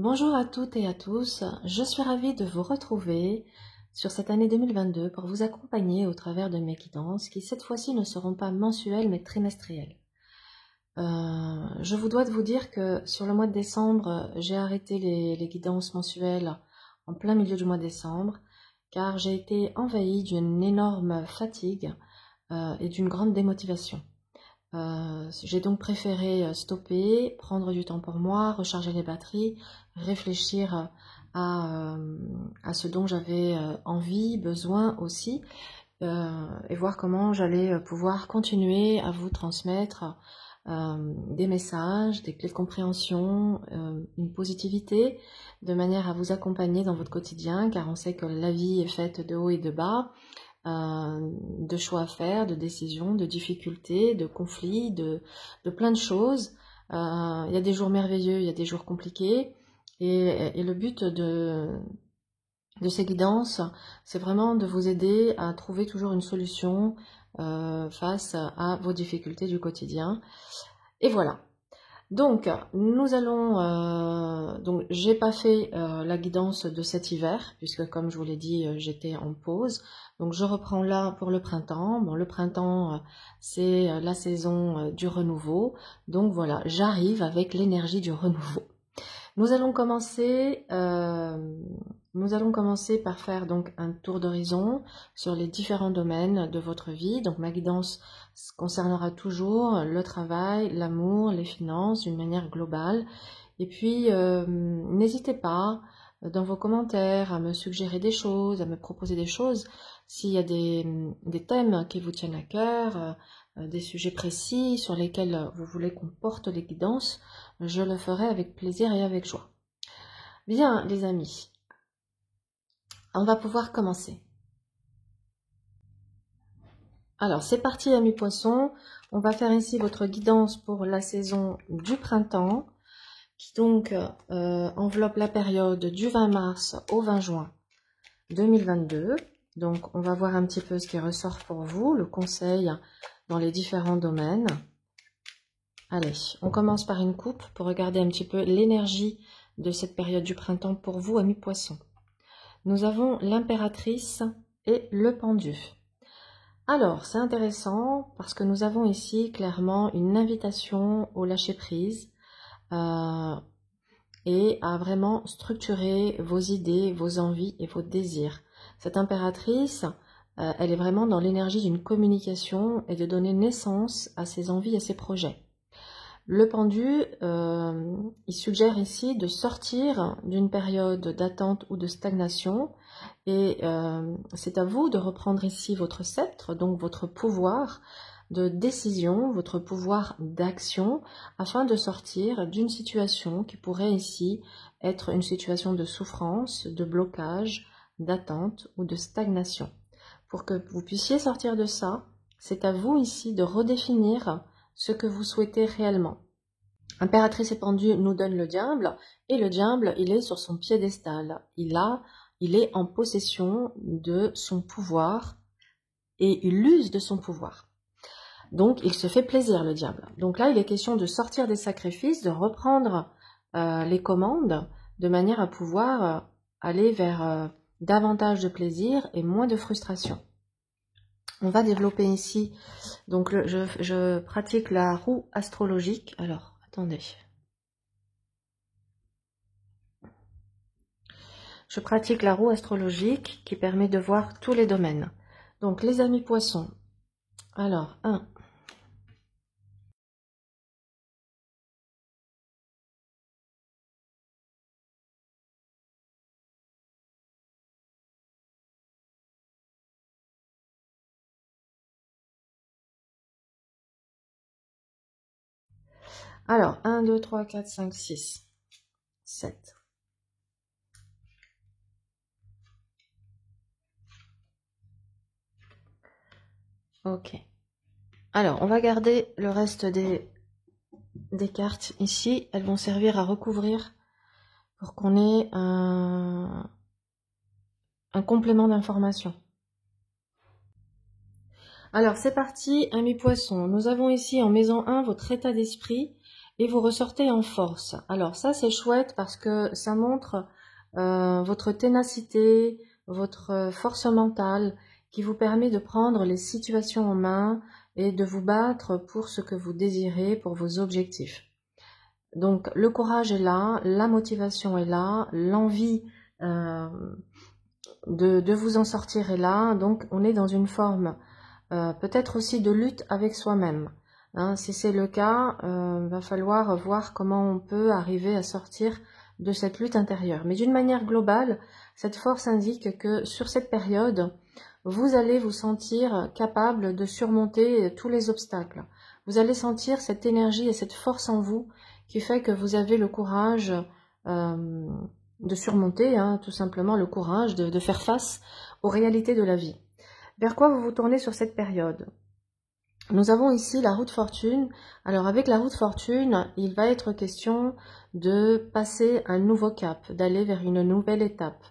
Bonjour à toutes et à tous, je suis ravie de vous retrouver sur cette année 2022 pour vous accompagner au travers de mes guidances qui cette fois-ci ne seront pas mensuelles mais trimestrielles. Je vous dois de vous dire que sur le mois de décembre, j'ai arrêté les guidances mensuelles en plein milieu du mois de décembre car j'ai été envahie d'une énorme fatigue et d'une grande démotivation. J'ai donc préféré stopper, prendre du temps pour moi, recharger les batteries, réfléchir à ce dont j'avais envie, besoin aussi, et voir comment j'allais pouvoir continuer à vous transmettre des messages, des clés de compréhension, une positivité, de manière à vous accompagner dans votre quotidien, car on sait que la vie est faite de hauts et de bas, de choix à faire, de décisions, de difficultés, de conflits, de plein de choses. Il y a des jours merveilleux, il y a des jours compliqués. Et le but de ces guidances, c'est vraiment de vous aider à trouver toujours une solution face à vos difficultés du quotidien. Et voilà. Donc, nous allons. Donc, j'ai pas fait la guidance de cet hiver, puisque comme je vous l'ai dit, j'étais en pause. Donc, je reprends là pour le printemps. Bon, le printemps, c'est la saison du renouveau. Donc, voilà, j'arrive avec l'énergie du renouveau. Nous allons commencer par faire donc un tour d'horizon sur les différents domaines de votre vie. Donc ma guidance concernera toujours le travail, l'amour, les finances d'une manière globale. Et puis n'hésitez pas dans vos commentaires à me suggérer des choses, à me proposer des choses. S'il y a des thèmes qui vous tiennent à cœur, des sujets précis sur lesquels vous voulez qu'on porte les guidances, je le ferai avec plaisir et avec joie. Bien, les amis, on va pouvoir commencer. Alors, c'est parti, amis poissons. On va faire ici votre guidance pour la saison du printemps, qui donc enveloppe la période du 20 mars au 20 juin 2022. Donc, on va voir un petit peu ce qui ressort pour vous, le conseil dans les différents domaines. Allez, on commence par une coupe pour regarder un petit peu l'énergie de cette période du printemps pour vous, amis poissons. Nous avons l'impératrice et le pendu. Alors, c'est intéressant parce que nous avons ici clairement une invitation au lâcher-prise et à vraiment structurer vos idées, vos envies et vos désirs. Cette impératrice, elle est vraiment dans l'énergie d'une communication et de donner naissance à ses envies et ses projets. Le pendu, il suggère ici de sortir d'une période d'attente ou de stagnation et c'est à vous de reprendre ici votre sceptre, donc votre pouvoir de décision, votre pouvoir d'action afin de sortir d'une situation qui pourrait ici être une situation de souffrance, de blocage, d'attente ou de stagnation. Pour que vous puissiez sortir de ça, c'est à vous ici de redéfinir ce que vous souhaitez réellement. Impératrice et pendu nous donne le diable, et le diable, il est sur son piédestal. Il est en possession de son pouvoir, et il use de son pouvoir. Donc, il se fait plaisir, le diable. Donc là, il est question de sortir des sacrifices, de reprendre les commandes, de manière à pouvoir aller vers davantage de plaisir et moins de frustration. On va développer ici, donc je pratique la roue astrologique. Alors, attendez. Je pratique la roue astrologique qui permet de voir tous les domaines. Donc, les amis poissons. Alors, 1. Alors, 1, 2, 3, 4, 5, 6, 7. Ok. Alors, on va garder le reste des cartes ici. Elles vont servir à recouvrir pour qu'on ait un complément d'information. Alors, c'est parti, amis poissons. Nous avons ici en maison 1 votre état d'esprit et vous ressortez en force. Alors ça c'est chouette parce que ça montre votre ténacité, votre force mentale qui vous permet de prendre les situations en main et de vous battre pour ce que vous désirez, pour vos objectifs. Donc le courage est là, la motivation est là, l'envie de vous en sortir est là, donc on est dans une forme peut-être aussi de lutte avec soi-même. Hein, si c'est le cas, va falloir voir comment on peut arriver à sortir de cette lutte intérieure. Mais d'une manière globale, cette force indique que sur cette période, vous allez vous sentir capable de surmonter tous les obstacles. Vous allez sentir cette énergie et cette force en vous qui fait que vous avez le courage de surmonter, hein, tout simplement le courage de faire face aux réalités de la vie. Vers quoi vous vous tournez sur cette période? Nous avons ici la roue de fortune. Alors avec la roue de fortune, il va être question de passer un nouveau cap, d'aller vers une nouvelle étape.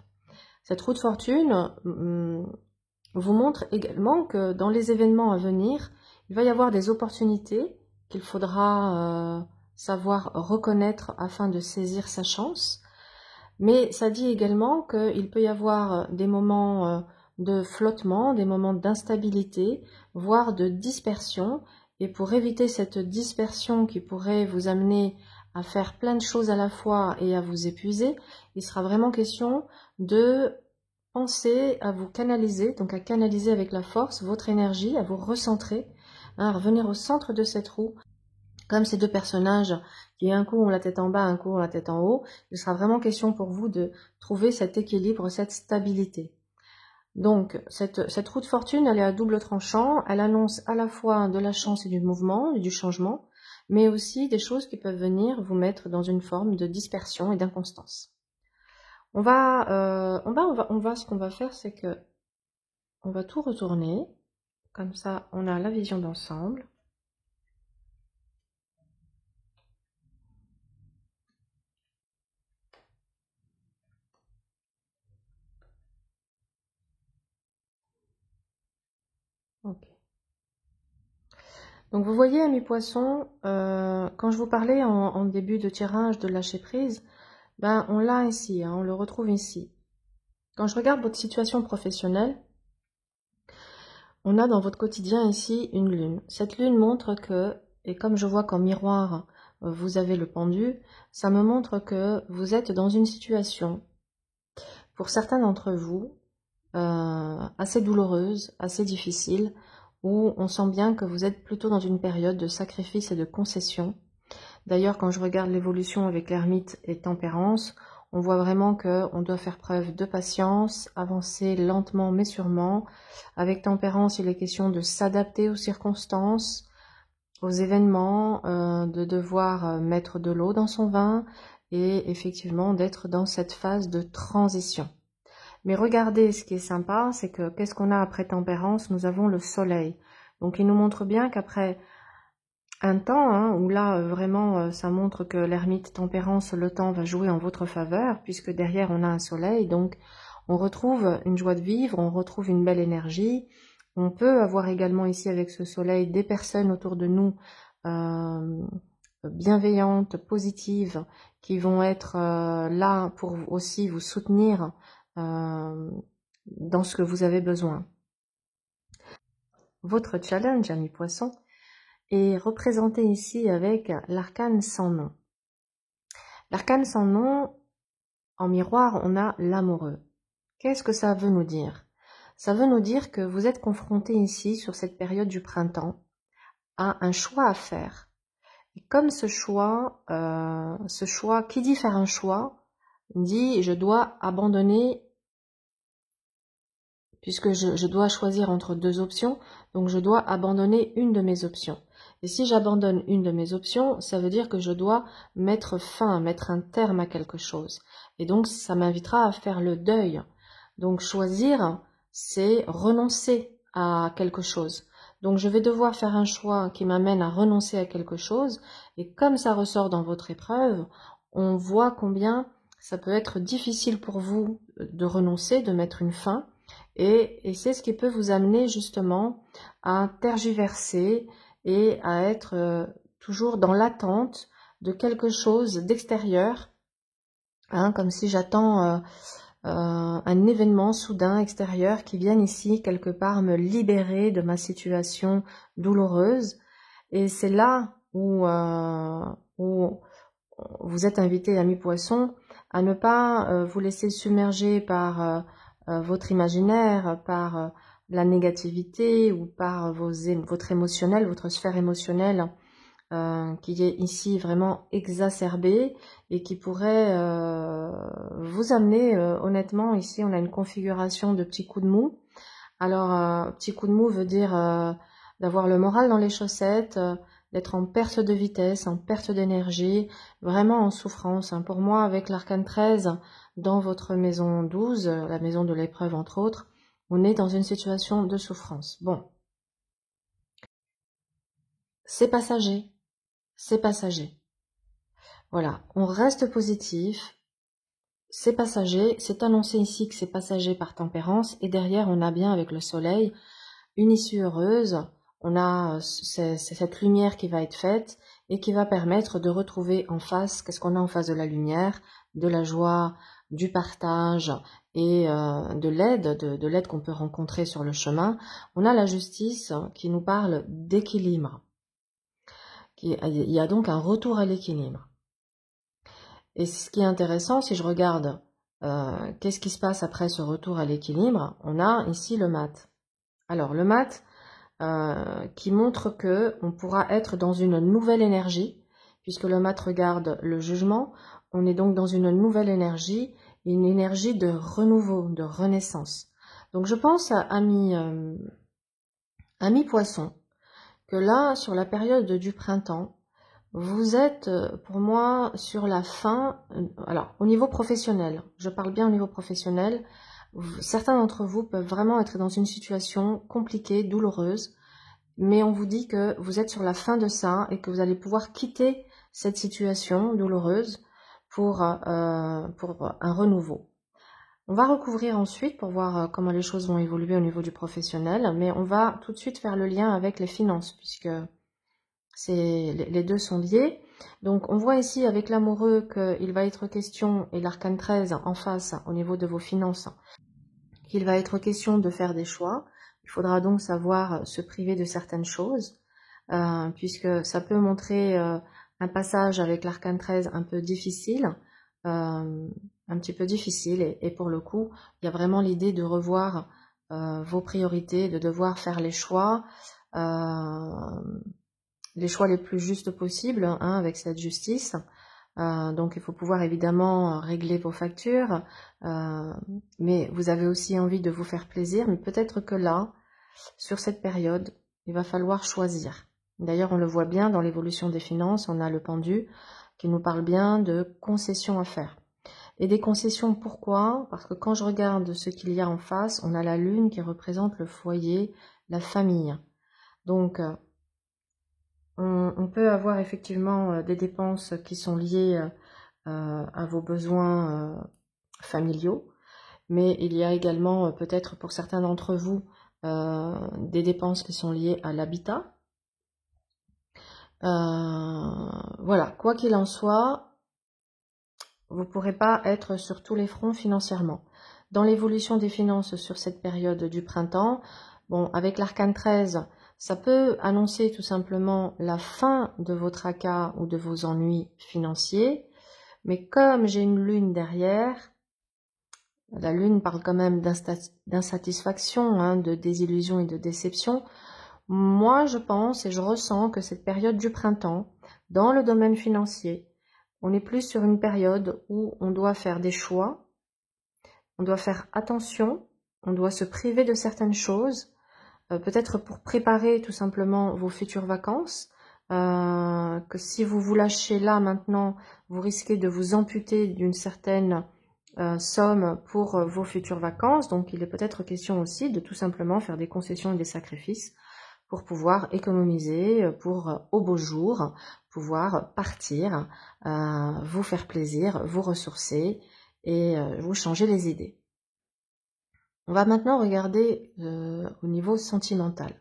Cette roue de fortune vous montre également que dans les événements à venir, il va y avoir des opportunités qu'il faudra savoir reconnaître afin de saisir sa chance. Mais ça dit également qu'il peut y avoir des moments de flottement, des moments d'instabilité, voire de dispersion. Et pour éviter cette dispersion qui pourrait vous amener à faire plein de choses à la fois et à vous épuiser, il sera vraiment question de penser à vous canaliser, donc à canaliser avec la force votre énergie, à vous recentrer, hein, à revenir au centre de cette roue. Comme ces deux personnages qui un coup ont la tête en bas, un coup ont la tête en haut, il sera vraiment question pour vous de trouver cet équilibre, cette stabilité. Donc, cette roue de fortune, elle est à double tranchant, elle annonce à la fois de la chance et du mouvement, et du changement, mais aussi des choses qui peuvent venir vous mettre dans une forme de dispersion et d'inconstance. Ce qu'on va faire, c'est que on va tout retourner, comme ça on a la vision d'ensemble. Ok. Donc vous voyez, amis poissons, quand je vous parlais en début de tirage de lâcher prise, ben on l'a ici, hein, on le retrouve ici. Quand je regarde votre situation professionnelle, on a dans votre quotidien ici une lune. Cette lune montre que, et comme je vois qu'en miroir, vous avez le pendu, ça me montre que vous êtes dans une situation, pour certains d'entre vous, assez douloureuse, assez difficile, où on sent bien que vous êtes plutôt dans une période de sacrifice et de concession. D'ailleurs, quand je regarde l'évolution avec l'ermite et tempérance, on voit vraiment qu'on doit faire preuve de patience, avancer lentement mais sûrement. Avec tempérance, il est question de s'adapter aux circonstances, aux événements, de devoir mettre de l'eau dans son vin et effectivement d'être dans cette phase de transition. Mais regardez, ce qui est sympa, c'est que qu'est-ce qu'on a après tempérance? Nous avons le soleil. Donc il nous montre bien qu'après un temps, hein, où là vraiment ça montre que l'ermite tempérance, le temps va jouer en votre faveur, puisque derrière on a un soleil, donc on retrouve une joie de vivre, on retrouve une belle énergie. On peut avoir également ici avec ce soleil des personnes autour de nous bienveillantes, positives, qui vont être là pour aussi vous soutenir dans ce que vous avez besoin. Votre challenge, amis poissons, est représenté ici avec l'arcane sans nom. L'arcane sans nom, en miroir, on a l'amoureux. Qu'est-ce que ça veut nous dire? Ça veut nous dire que vous êtes confronté ici, sur cette période du printemps, à un choix à faire. Et comme ce choix, qui dit faire un choix, dit je dois abandonner, puisque je dois choisir entre deux options, donc je dois abandonner une de mes options. Et si j'abandonne une de mes options, ça veut dire que je dois mettre fin, mettre un terme à quelque chose. Et donc ça m'invitera à faire le deuil. Donc choisir, c'est renoncer à quelque chose. Donc je vais devoir faire un choix qui m'amène à renoncer à quelque chose. Et comme ça ressort dans votre épreuve, on voit combien ça peut être difficile pour vous de renoncer, de mettre une fin. Et c'est ce qui peut vous amener justement à tergiverser et à être toujours dans l'attente de quelque chose d'extérieur, hein, comme si j'attends un événement soudain extérieur qui vienne ici quelque part me libérer de ma situation douloureuse. Et c'est là où vous êtes invité, amis poissons, à ne pas vous laisser submerger par votre imaginaire, par la négativité ou par votre émotionnel, votre sphère émotionnelle qui est ici vraiment exacerbée et qui pourrait vous amener, honnêtement, ici on a une configuration de petits coups de mou. Alors, petit coup de mou veut dire d'avoir le moral dans les chaussettes, d'être en perte de vitesse, en perte d'énergie, vraiment en souffrance. Hein. Pour moi, avec l'arcane 13, dans votre maison 12, la maison de l'épreuve entre autres, on est dans une situation de souffrance. Bon, c'est passager, c'est passager. Voilà, on reste positif, c'est passager, c'est annoncé ici que c'est passager par tempérance, et derrière on a bien avec le soleil une issue heureuse, on a cette lumière qui va être faite et qui va permettre de retrouver en face, qu'est-ce qu'on a en face de la lumière, de la joie, du partage et de l'aide, de l'aide qu'on peut rencontrer sur le chemin. On a la justice qui nous parle d'équilibre. Il y a donc un retour à l'équilibre. Et ce qui est intéressant, si je regarde qu'est-ce qui se passe après ce retour à l'équilibre, on a ici le mat. Alors le mat qui montre que on pourra être dans une nouvelle énergie, puisque le mat regarde le jugement, on est donc dans une nouvelle énergie, une énergie de renouveau, de renaissance. Donc je pense à amis poissons, que là, sur la période du printemps, vous êtes, pour moi, sur la fin, alors au niveau professionnel, je parle bien au niveau professionnel, certains d'entre vous peuvent vraiment être dans une situation compliquée, douloureuse, mais on vous dit que vous êtes sur la fin de ça et que vous allez pouvoir quitter cette situation douloureuse pour un renouveau. On va recouvrir ensuite pour voir comment les choses vont évoluer au niveau du professionnel, mais on va tout de suite faire le lien avec les finances, puisque les deux sont liés. Donc on voit ici avec l'amoureux qu'il va être question, et l'arcane 13 en face au niveau de vos finances, qu'il va être question de faire des choix. Il faudra donc savoir se priver de certaines choses, puisque ça peut montrer un passage avec l'arcane 13 un peu difficile, un petit peu difficile, et pour le coup, il y a vraiment l'idée de revoir vos priorités, de devoir faire les choix les plus justes possibles, hein, avec cette justice. Donc il faut pouvoir évidemment régler vos factures, mais vous avez aussi envie de vous faire plaisir, mais peut-être que là, sur cette période, il va falloir choisir. D'ailleurs, on le voit bien dans l'évolution des finances, on a le pendu qui nous parle bien de concessions à faire. Et des concessions, pourquoi? Parce que quand je regarde ce qu'il y a en face, on a la lune qui représente le foyer, la famille. Donc, on peut avoir effectivement des dépenses qui sont liées à vos besoins familiaux, mais il y a également peut-être pour certains d'entre vous des dépenses qui sont liées à l'habitat. Voilà, quoi qu'il en soit, vous ne pourrez pas être sur tous les fronts financièrement. Dans l'évolution des finances sur cette période du printemps, bon, avec l'arcane 13, ça peut annoncer tout simplement la fin de vos tracas ou de vos ennuis financiers, mais comme j'ai une lune derrière, la lune parle quand même d'insatisfaction, hein, de désillusion et de déception. Moi, je pense et je ressens que cette période du printemps, dans le domaine financier, on est plus sur une période où on doit faire des choix, on doit faire attention, on doit se priver de certaines choses, peut-être pour préparer tout simplement vos futures vacances, que si vous vous lâchez là maintenant, vous risquez de vous amputer d'une certaine somme pour vos futures vacances. Donc il est peut-être question aussi de tout simplement faire des concessions et des sacrifices pour pouvoir économiser, pour au beau jour, pouvoir partir, vous faire plaisir, vous ressourcer et vous changer les idées. On va maintenant regarder au niveau sentimental.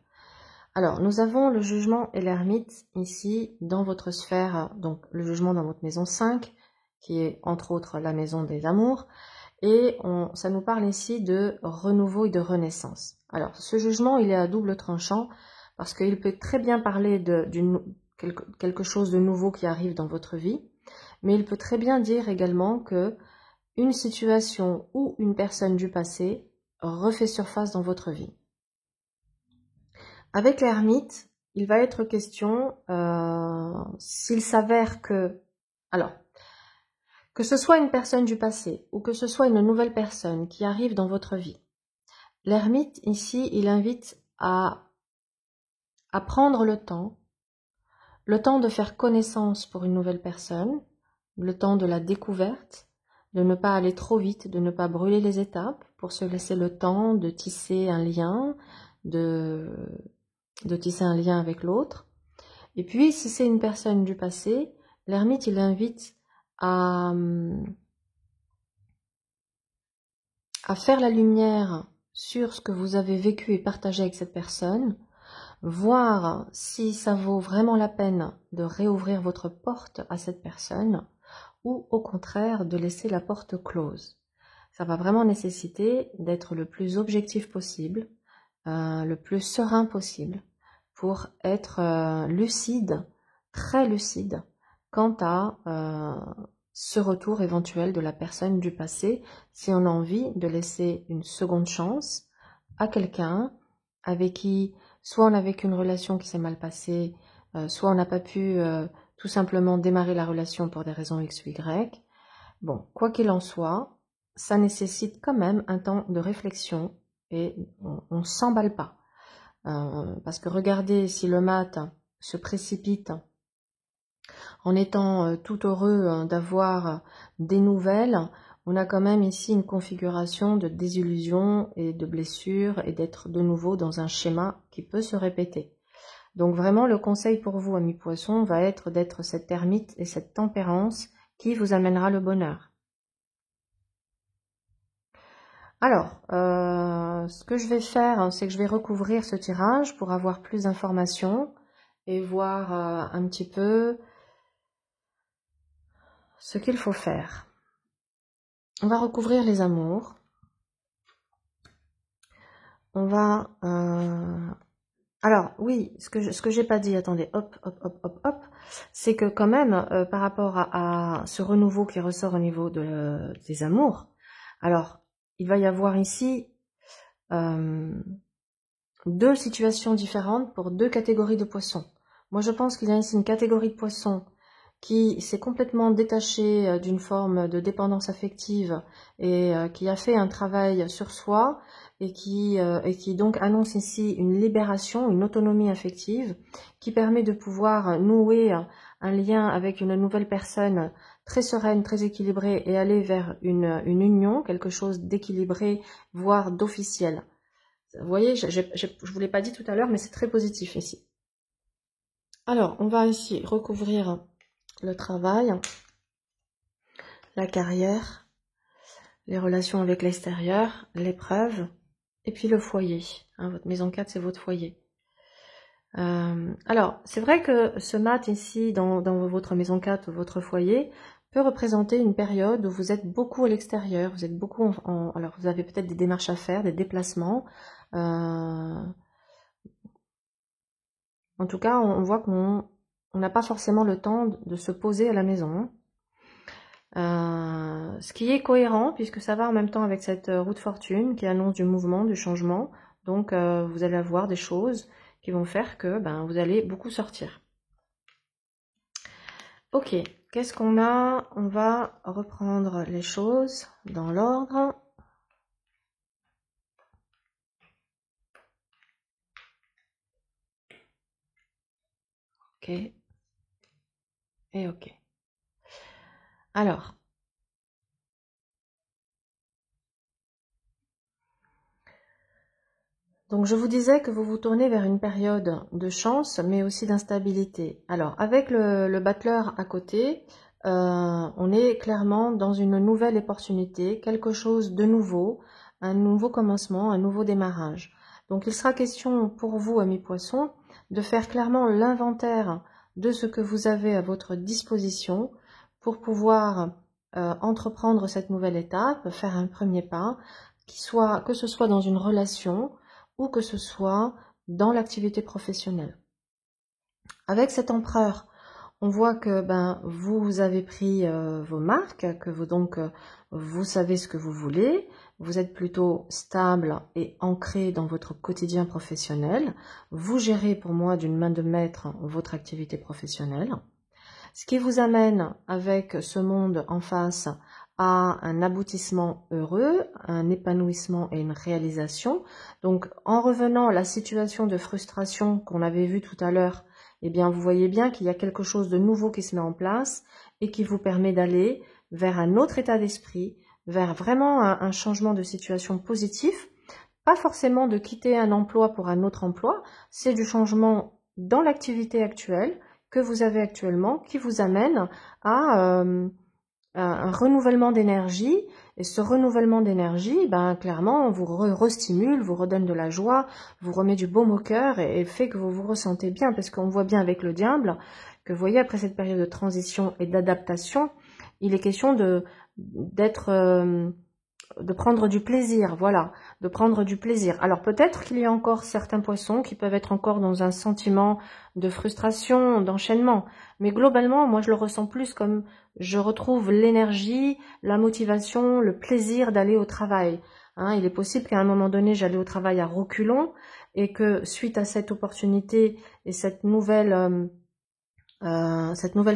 Alors, nous avons le jugement et l'ermite ici dans votre sphère, donc le jugement dans votre maison 5, qui est entre autres la maison des amours, et ça nous parle ici de renouveau et de renaissance. Alors, ce jugement, il est à double tranchant, parce qu'il peut très bien parler de quelque chose de nouveau qui arrive dans votre vie, mais il peut très bien dire également que une situation ou une personne du passé refait surface dans votre vie. Avec l'ermite, il va être question, s'il s'avère que... Alors, que ce soit une personne du passé ou que ce soit une nouvelle personne qui arrive dans votre vie, l'ermite ici, il invite à prendre le temps de faire connaissance pour une nouvelle personne, le temps de la découverte, de ne pas aller trop vite, de ne pas brûler les étapes, pour se laisser le temps de tisser un lien, de tisser un lien avec l'autre. Et puis, si c'est une personne du passé, l'ermite, il invite à faire la lumière sur ce que vous avez vécu et partagé avec cette personne, voir si ça vaut vraiment la peine de réouvrir votre porte à cette personne ou au contraire de laisser la porte close. Ça va vraiment nécessiter d'être le plus objectif possible, le plus serein possible pour être lucide, très lucide quant à ce retour éventuel de la personne du passé, si on a envie de laisser une seconde chance à quelqu'un avec qui soit on a vécu une relation qui s'est mal passée, soit on n'a pas pu tout simplement démarrer la relation pour des raisons X ou Y. Bon, quoi qu'il en soit, ça nécessite quand même un temps de réflexion et on ne s'emballe pas. Parce que regardez, si le mat se précipite en étant tout heureux d'avoir des nouvelles, on a quand même ici une configuration de désillusion et de blessure et d'être de nouveau dans un schéma qui peut se répéter. Donc vraiment, le conseil pour vous, amis poissons, va être d'être cette ermite et cette tempérance qui vous amènera le bonheur. Alors, ce que je vais faire, c'est que je vais recouvrir ce tirage pour avoir plus d'informations et voir un petit peu ce qu'il faut faire. On va recouvrir les amours. On va... Alors, oui, ce que j'ai pas dit, attendez, hop, c'est que quand même, par rapport à ce renouveau qui ressort au niveau des amours, alors, il va y avoir ici deux situations différentes pour deux catégories de poissons. Moi, je pense qu'il y a ici une catégorie de poissons qui s'est complètement détachée d'une forme de dépendance affective et qui a fait un travail sur soi et qui donc annonce ici une libération, une autonomie affective qui permet de pouvoir nouer un lien avec une nouvelle personne très sereine, très équilibrée et aller vers une union, quelque chose d'équilibré, voire d'officiel. Vous voyez, je ne vous l'ai pas dit tout à l'heure, mais c'est très positif ici. Alors, on va ici recouvrir le travail, la carrière, les relations avec l'extérieur, l'épreuve, et puis le foyer. Hein, votre maison 4, c'est votre foyer. Alors, c'est vrai que ce mat ici, dans votre maison 4, votre foyer, peut représenter une période où vous êtes beaucoup à l'extérieur, vous êtes beaucoup alors vous avez peut-être des démarches à faire, des déplacements. En tout cas, on voit qu'on n'a pas forcément le temps de se poser à la maison. Ce qui est cohérent, puisque ça va en même temps avec cette roue de fortune qui annonce du mouvement, du changement. Donc, vous allez avoir des choses qui vont faire que vous allez beaucoup sortir. Ok, qu'est-ce qu'on a? On va reprendre les choses dans l'ordre. Ok. Et ok. Alors. Donc je vous disais que vous vous tournez vers une période de chance, mais aussi d'instabilité. Alors avec le battleur à côté, on est clairement dans une nouvelle opportunité, quelque chose de nouveau, un nouveau commencement, un nouveau démarrage. Donc il sera question pour vous, amis poissons, de faire clairement l'inventaire de ce que vous avez à votre disposition pour pouvoir entreprendre cette nouvelle étape, faire un premier pas, que ce soit dans une relation ou que ce soit dans l'activité professionnelle. Avec cet empereur, on voit que vous avez pris vos marques, que vous savez ce que vous voulez, vous êtes plutôt stable et ancré dans votre quotidien professionnel, vous gérez pour moi d'une main de maître votre activité professionnelle, ce qui vous amène avec ce monde en face à un aboutissement heureux, un épanouissement et une réalisation. Donc en revenant à la situation de frustration qu'on avait vue tout à l'heure, eh bien vous voyez bien qu'il y a quelque chose de nouveau qui se met en place et qui vous permet d'aller vers un autre état d'esprit, vers vraiment un changement de situation positif, pas forcément de quitter un emploi pour un autre emploi, c'est du changement dans l'activité actuelle que vous avez actuellement qui vous amène à un renouvellement d'énergie, et ce renouvellement d'énergie, clairement, vous restimule, vous redonne de la joie, vous remet du baume au cœur et fait que vous vous ressentez bien, parce qu'on voit bien avec le diable que, vous voyez, après cette période de transition et d'adaptation, il est question de prendre du plaisir, voilà, de prendre du plaisir. Alors peut-être qu'il y a encore certains poissons qui peuvent être encore dans un sentiment de frustration, d'enchaînement, mais globalement, moi je le ressens plus comme je retrouve l'énergie, la motivation, le plaisir d'aller au travail. Il est possible qu'à un moment donné, j'allais au travail à reculons et que suite à cette opportunité et cette nouvelle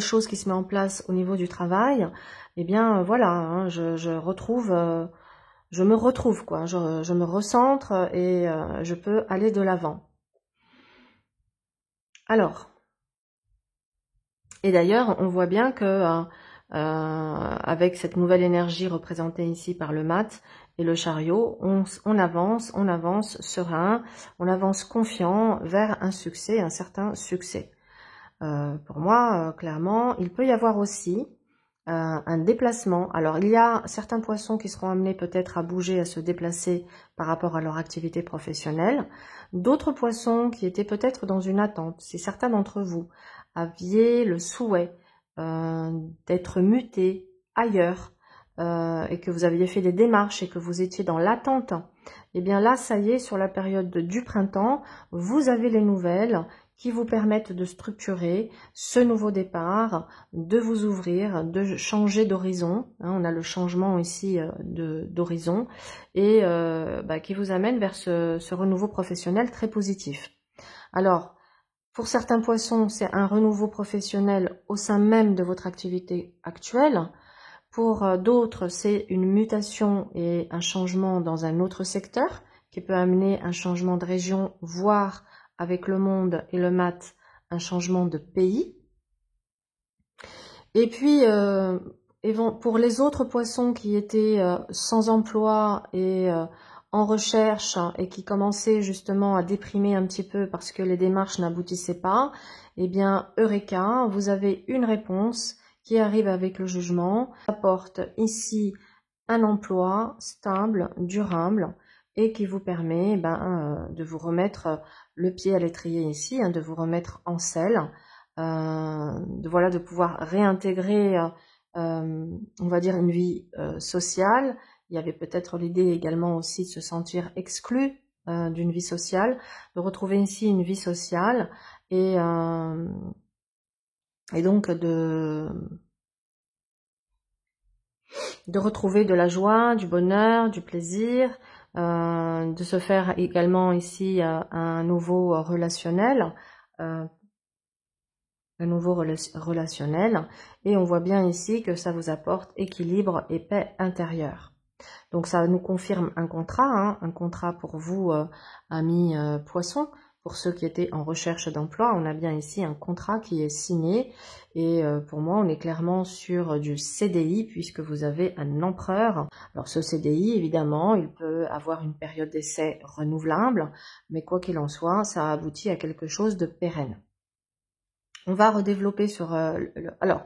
chose qui se met en place au niveau du travail, eh bien voilà, je me retrouve, quoi. Je me recentre et je peux aller de l'avant. Alors, et d'ailleurs, on voit bien que avec cette nouvelle énergie représentée ici par le mat et le chariot, on avance serein, on avance confiant vers un succès, un certain succès. Pour moi, clairement, il peut y avoir aussi un déplacement. Alors, il y a certains poissons qui seront amenés peut-être à bouger, à se déplacer par rapport à leur activité professionnelle. D'autres poissons qui étaient peut-être dans une attente. Si certains d'entre vous aviez le souhait d'être mutés ailleurs et que vous aviez fait des démarches et que vous étiez dans l'attente, eh bien là, ça y est, sur la période du printemps, vous avez les nouvelles qui vous permettent de structurer ce nouveau départ, de vous ouvrir, de changer d'horizon. On a le changement ici d'horizon et qui vous amène vers ce renouveau professionnel très positif. Alors, pour certains poissons, c'est un renouveau professionnel au sein même de votre activité actuelle. Pour d'autres, c'est une mutation et un changement dans un autre secteur qui peut amener un changement de région, voire avec le monde et le mat, un changement de pays. Et puis, pour les autres poissons qui étaient sans emploi et en recherche et qui commençaient justement à déprimer un petit peu parce que les démarches n'aboutissaient pas, eh bien, Eureka, vous avez une réponse qui arrive avec le jugement, apporte ici un emploi stable, durable, et qui vous permet de vous remettre le pied à l'étrier ici, de vous remettre en selle, de pouvoir réintégrer, on va dire, une vie sociale. Il y avait peut-être l'idée également aussi de se sentir exclu d'une vie sociale, de retrouver ici une vie sociale et donc de retrouver de la joie, du bonheur, du plaisir, de se faire également ici un nouveau relationnel, et on voit bien ici que ça vous apporte équilibre et paix intérieure. Donc ça nous confirme un contrat pour vous, amis poissons. Pour ceux qui étaient en recherche d'emploi, on a bien ici un contrat qui est signé et pour moi on est clairement sur du CDI puisque vous avez un empereur. Alors ce CDI évidemment il peut avoir une période d'essai renouvelable, mais quoi qu'il en soit ça aboutit à quelque chose de pérenne. On va redévelopper sur alors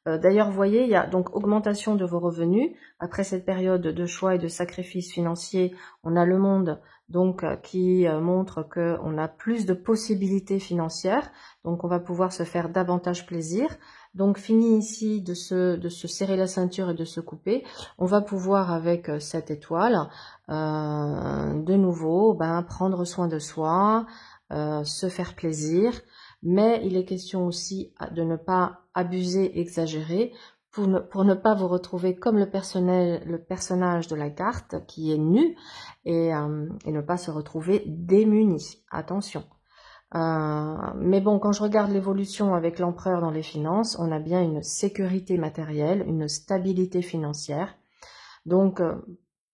D'ailleurs, vous voyez, il y a donc augmentation de vos revenus. Après cette période de choix et de sacrifices financiers, on a le monde donc qui montre qu'on a plus de possibilités financières. Donc, on va pouvoir se faire davantage plaisir. Donc, fini ici de se serrer la ceinture et de se couper. On va pouvoir, avec cette étoile, de nouveau, prendre soin de soi, se faire plaisir. Mais il est question aussi de ne pas abuser, exagérer, pour ne pas vous retrouver comme le personnage de la carte qui est nu et ne pas se retrouver démuni. Attention. Mais bon, quand je regarde l'évolution avec l'empereur dans les finances, on a bien une sécurité matérielle, une stabilité financière. Donc,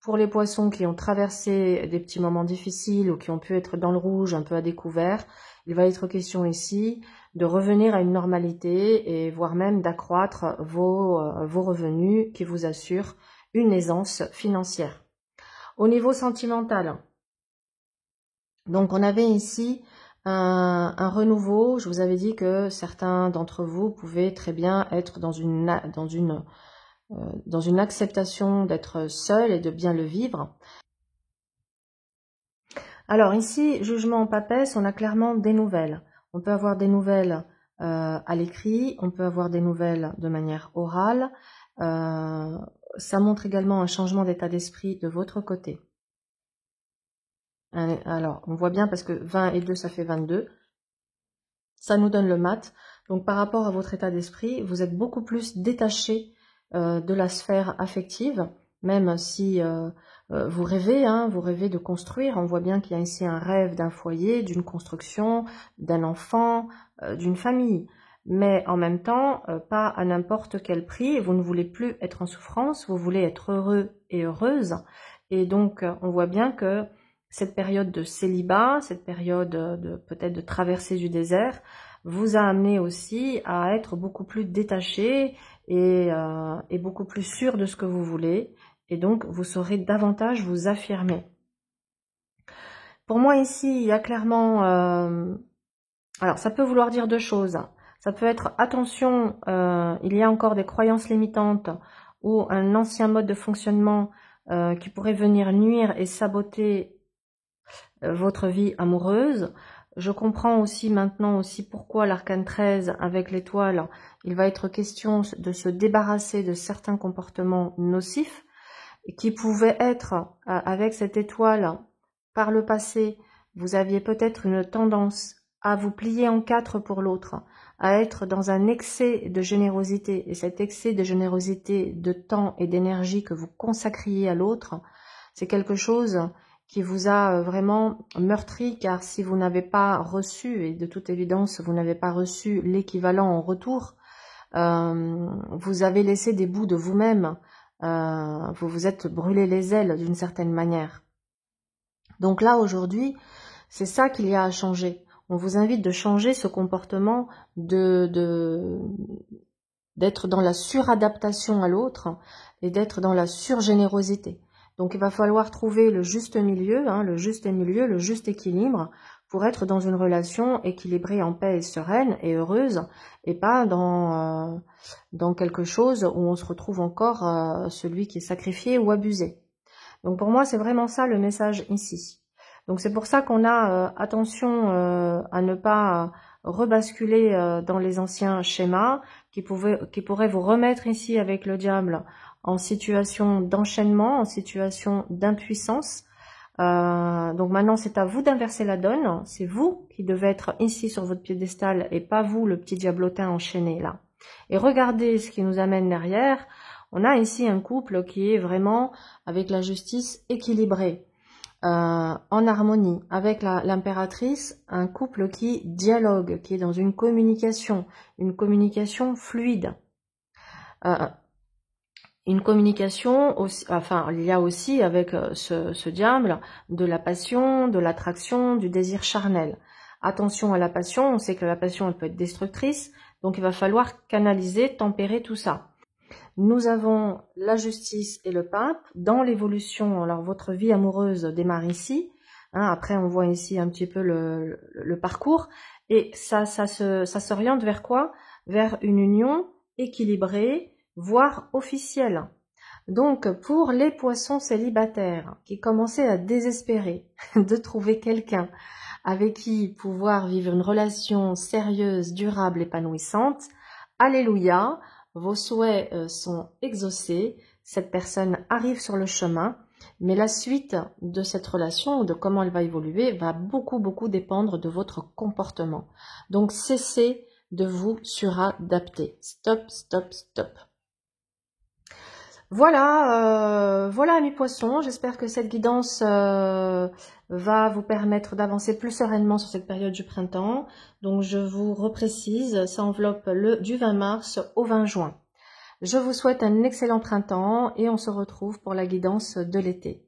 pour les poissons qui ont traversé des petits moments difficiles ou qui ont pu être dans le rouge, un peu à découvert, il va être question ici de revenir à une normalité et voire même d'accroître vos revenus qui vous assurent une aisance financière. Au niveau sentimental, donc on avait ici un renouveau. Je vous avais dit que certains d'entre vous pouvaient très bien être dans une acceptation d'être seul et de bien le vivre. Alors ici, jugement en papesse, on a clairement des nouvelles. On peut avoir des nouvelles à l'écrit, on peut avoir des nouvelles de manière orale. Ça montre également un changement d'état d'esprit de votre côté. Alors, on voit bien parce que 20 et 2, ça fait 22. Ça nous donne le mat. Donc par rapport à votre état d'esprit, vous êtes beaucoup plus détaché de la sphère affective, même si vous rêvez de construire. On voit bien qu'il y a ici un rêve d'un foyer, d'une construction, d'un enfant, d'une famille. Mais en même temps, pas à n'importe quel prix. Vous ne voulez plus être en souffrance, vous voulez être heureux et heureuse. Et donc, on voit bien que cette période de célibat, cette période peut-être de traversée du désert, vous a amené aussi à être beaucoup plus détaché et beaucoup plus sûr de ce que vous voulez. Et donc, vous saurez davantage vous affirmer. Pour moi, ici, il y a clairement... alors, ça peut vouloir dire deux choses. Ça peut être, attention, il y a encore des croyances limitantes ou un ancien mode de fonctionnement qui pourrait venir nuire et saboter votre vie amoureuse. Je comprends aussi maintenant aussi pourquoi l'arcane 13 avec l'étoile, il va être question de se débarrasser de certains comportements nocifs qui pouvaient être avec cette étoile par le passé. Vous aviez peut-être une tendance à vous plier en quatre pour l'autre, à être dans un excès de générosité. Et cet excès de générosité, de temps et d'énergie que vous consacriez à l'autre, c'est quelque chose qui vous a vraiment meurtri, car si vous n'avez pas reçu, et de toute évidence vous n'avez pas reçu l'équivalent en retour, vous avez laissé des bouts de vous-même, vous vous êtes brûlé les ailes d'une certaine manière. Donc là aujourd'hui, c'est ça qu'il y a à changer. On vous invite de changer ce comportement, d'être dans la suradaptation à l'autre et d'être dans la surgénérosité. Donc il va falloir trouver le juste milieu, le juste équilibre pour être dans une relation équilibrée, en paix et sereine et heureuse, et pas dans quelque chose où on se retrouve encore celui qui est sacrifié ou abusé. Donc pour moi, c'est vraiment ça le message ici. Donc c'est pour ça qu'on a attention à ne pas rebasculer dans les anciens schémas qui pourraient vous remettre ici avec le diable en situation d'enchaînement, en situation d'impuissance. Donc maintenant, c'est à vous d'inverser la donne. C'est vous qui devez être ici sur votre piédestal et pas vous, le petit diablotin enchaîné là. Et regardez ce qui nous amène derrière. On a ici un couple qui est vraiment avec la justice équilibrée, en harmonie. Avec l'impératrice, un couple qui dialogue, qui est dans une communication fluide. Une communication, aussi, enfin, il y a aussi avec ce diable de la passion, de l'attraction, du désir charnel. Attention à la passion, on sait que la passion elle peut être destructrice, donc il va falloir canaliser, tempérer tout ça. Nous avons la justice et le pape dans l'évolution. Alors votre vie amoureuse démarre ici, après on voit ici un petit peu le parcours, et ça s'oriente vers quoi? Vers une union équilibré, voire officiel. Donc, pour les poissons célibataires qui commençaient à désespérer de trouver quelqu'un avec qui pouvoir vivre une relation sérieuse, durable, épanouissante, alléluia, vos souhaits sont exaucés, cette personne arrive sur le chemin, mais la suite de cette relation, de comment elle va évoluer, va beaucoup dépendre de votre comportement. Donc, cessez de vous suradapter. Stop, stop, stop. Voilà, voilà mes poissons, j'espère que cette guidance va vous permettre d'avancer plus sereinement sur cette période du printemps. Donc je vous reprécise, ça enveloppe du 20 mars au 20 juin. Je vous souhaite un excellent printemps et on se retrouve pour la guidance de l'été.